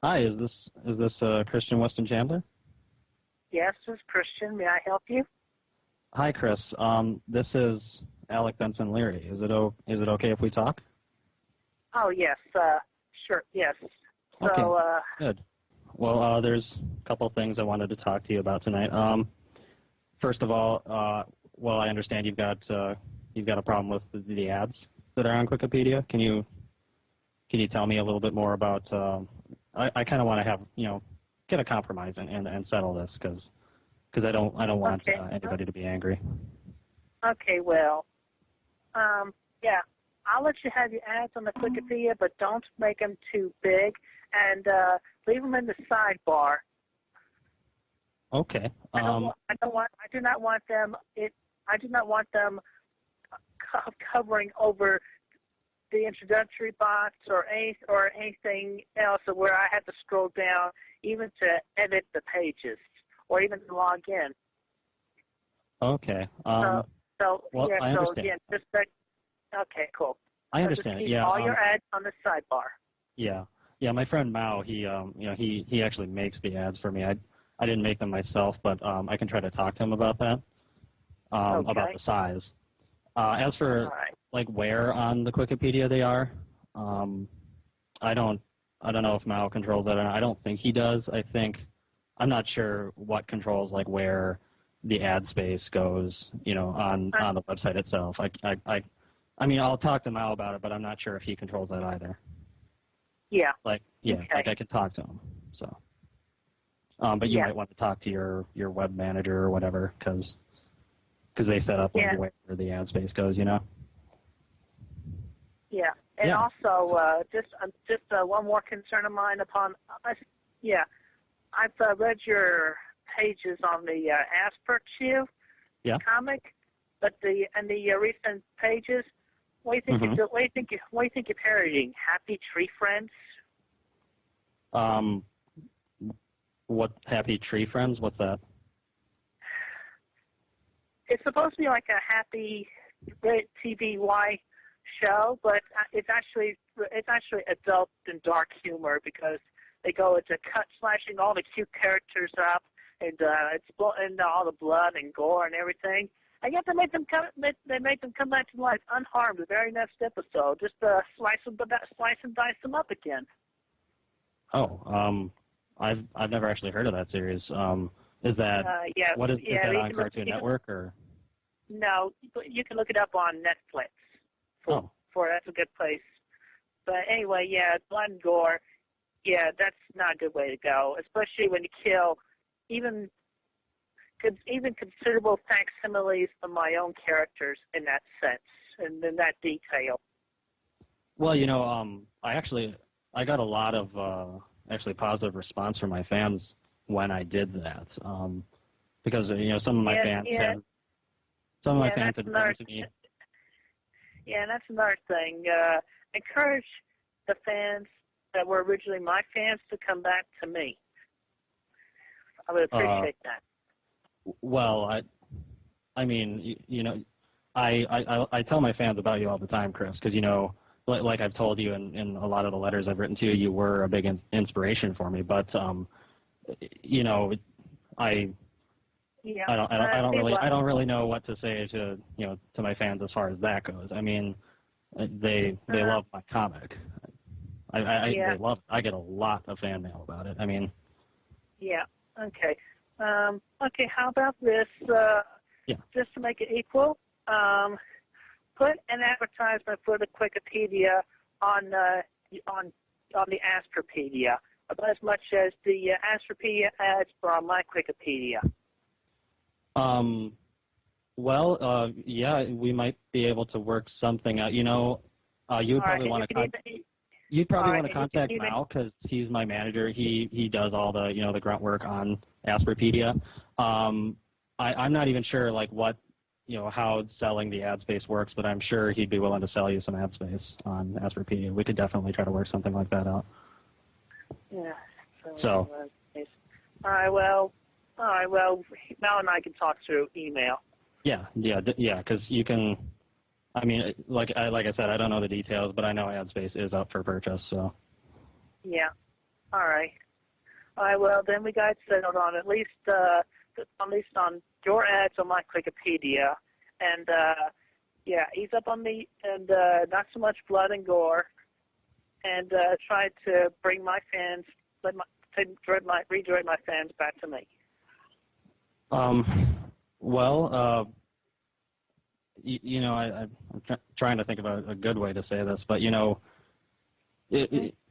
Hi, is this Christian Weston Chandler? Yes, this is Christian. May I help you? Hi, Chris. This is Alec Benson Leary. Is it okay if we talk? Oh, yes. Sure. Yes. Okay, So, good. Well, there's a couple things I wanted to talk to you about tonight. First of all, well, I understand you've got a problem with the ads that are on Wikipedia. Can you tell me a little bit more about? I kind of want to have get a compromise and settle this because I don't want okay. anybody to be angry. Okay. Well, yeah. I'll let you have your ads on the Wikipedia, but don't make them too big, and leave them in the sidebar. Okay. I do not want them. I do not want them covering over the introductory box or anything else where I have to scroll down even to edit the pages or even to log in. Okay. Well, Yeah, I so understand. again, just that, okay, cool. I So just understand. keep Yeah. all your ads on the sidebar. Yeah. Yeah. My friend Mao, he actually makes the ads for me. I didn't make them myself, but I can try to talk to him about that. About Okay. the size. As for All right. like where on the Wikipedia they are, um, I don't I don't know if Mao controls that or not. I don't think he does. I'm not sure what controls like where the ad space goes, on the website itself. I mean, I'll talk to Mao about it, but I'm not sure if he controls that either. Yeah. Yeah, Okay. like I could talk to him. So, but you Yeah. might want to talk to your web manager or whatever, because they set up like Yeah. where the ad space goes. Yeah. And Yeah. also, just one more concern of mine yeah, I've read your pages on the Asperchu Yeah. comic, but the recent pages. What do you think? Mhm. What do you think you're parodying? Happy Tree Friends? Um, what Happy Tree Friends? What's that? It's supposed to be like a happy TVY show, but it's actually adult and dark humor because they go into slashing all the cute characters up and and all the blood and gore and everything. And yet they make them come back to life unharmed the very next episode. Just slice and dice them up again. Oh, I've never actually heard of that series. Is that Yeah, what is yeah. that on Cartoon Network or? No, you can look it up on Netflix. Oh. That's a good place. But anyway, yeah, blood and gore. Yeah, that's not a good way to go, especially when you kill even considerable facsimiles of my own characters in that sense and in that detail. Well, I got a lot of actually positive response from my fans when I did that, because some of my fans have written to me. Yeah, and that's another thing. Encourage the fans that were originally my fans to come back to me. I would appreciate that. Well, I mean, I tell my fans about you all the time, Chris, because like I've told you in a lot of the letters I've written to you, you were a big inspiration for me. But I I don't really know what to say to my fans as far as that goes. I mean, they love my comic. They love. I get a lot of fan mail about it. I mean. Yeah. Okay. Okay. How about this? Yeah. Just to make it equal, put an advertisement for the Wikipedia on the Astropedia about as much as the Astropedia ads for on my Wikipedia. Well, yeah, we might be able to work something out. You'd probably want to contact Mal because he's my manager. He does all the the grunt work on Asperpedia. I'm not even sure like what how selling the ad space works, but I'm sure he'd be willing to sell you some ad space on Asperpedia. We could definitely try to work something like that out. Yeah. So. All right. Well, Mal and I can talk through email. Yeah. Because you can. I mean, like I said, I don't know the details, but I know ad space is up for purchase. So. Yeah. All right. All right. Well, then we got settled on at least on your ads on my Wikipedia, and yeah, ease up on me, and not so much blood and gore, and try to bring my fans, redirect my fans back to me. Well, you know, I'm trying to think of a good way to say this, but you know,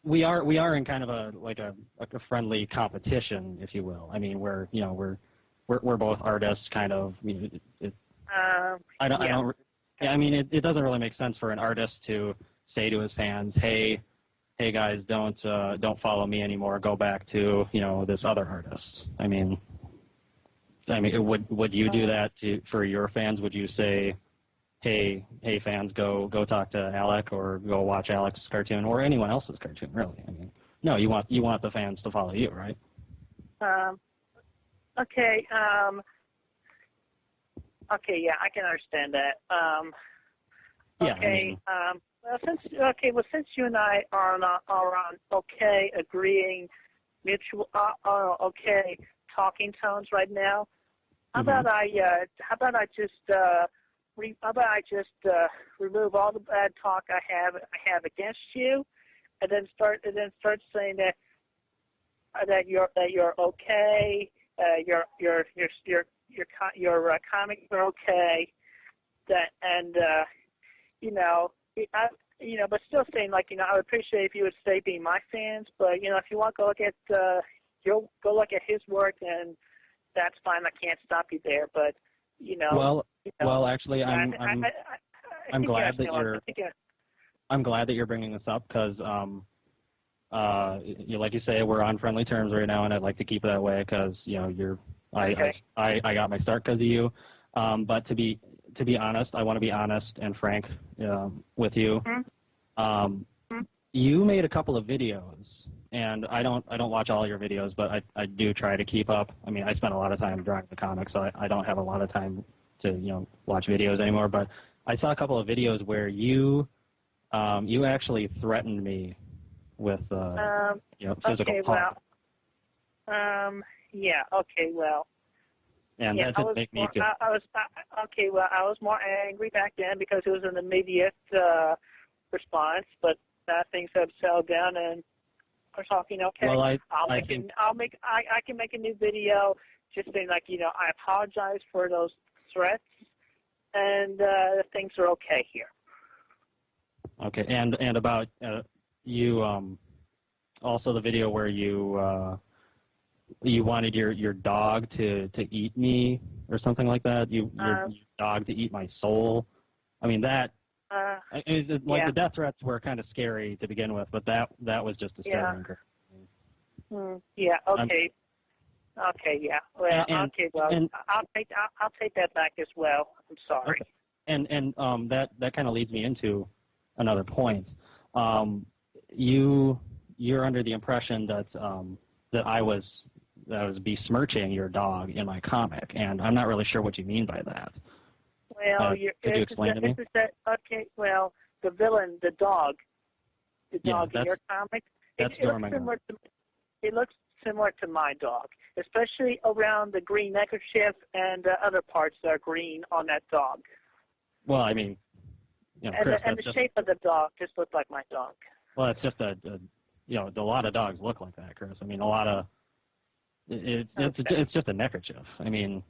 we are in kind of a friendly competition, if you will. I mean, we're both artists, kind of. I mean, it doesn't really make sense for an artist to say to his fans, hey guys, don't follow me anymore. Go back to this other artist. I mean, would you do that for your fans? Would you say, hey fans, go talk to Alec, or go watch Alec's cartoon, or anyone else's cartoon, really? I mean, no, you want the fans to follow you, right? Okay. Okay. Yeah, I can understand that. Yeah. Okay. I mean, since you and I are on okay, agreeing, mutual, okay, talking tones right now, how about I just remove all the bad talk I have against you, and then start saying that you're okay, your comics are okay, but still saying I would appreciate if you would stay being my fans, but if you want to go look at his work, and that's fine. I can't stop you there, but Well, actually, I'm glad that you're bringing this up, because like you say, we're on friendly terms right now, and I'd like to keep it that way, because I got my start because of you. But to be honest, I want to be honest and frank with you. You made a couple of videos, and I don't watch all your videos, but I do try to keep up. I mean, I spend a lot of time drawing the comics, so I don't have a lot of time to watch videos anymore. But I saw a couple of videos where you actually threatened me with physical harm. Yeah. Okay. Well. And that did make me feel. I was more angry back then because it was an immediate response, but things have settled down, and we're talking okay. Well, I can make a new video just saying I apologize for those threats, and things are okay here. Okay, and about you also the video where you wanted your dog to eat me or something like that. Your dog to eat my soul. I mean that. The death threats were kind of scary to begin with, but that was just a starting. Yeah. Okay. Okay. Yeah. Well. Okay. Well. I'll take that back as well. I'm sorry. Okay. And that kind of leads me into another point. You're under the impression that I was besmirching your dog in my comic, and I'm not really sure what you mean by that. Well, could you explain to me? Okay, well, the villain, the dog in your comic, it looks similar to my dog, especially around the green neckerchief and other parts that are green on that dog. Well, I mean, Chris, and the shape of the dog just looked like my dog. Well, it's just a lot of dogs look like that, Chris. I mean, it's just a neckerchief. I mean,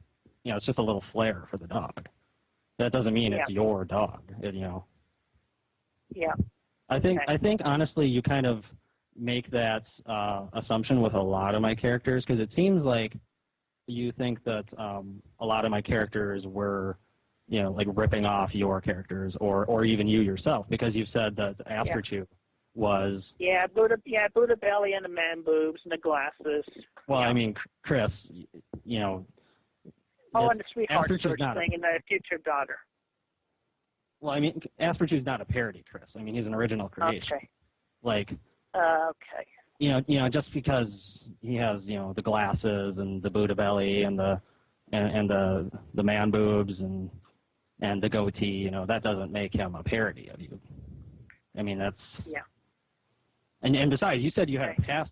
it's just a little flair for the dog. That doesn't mean it's your dog. Yeah. I think honestly, you kind of make that assumption with a lot of my characters, because it seems like you think that a lot of my characters were, like ripping off your characters, or even you yourself, because you said that Afterchew was. Yeah, Buddha belly and the man boobs and the glasses. Well, I mean, Chris, Oh, and the sweetheart search thing and the future daughter. Well, I mean, Asperger's not a parody, Chris. I mean, he's an original creation. Okay. Like. Okay. Just because he has, the glasses and the Buddha belly and the man boobs and the goatee, that doesn't make him a parody of you. I mean, that's. Yeah. And besides, you said you had a past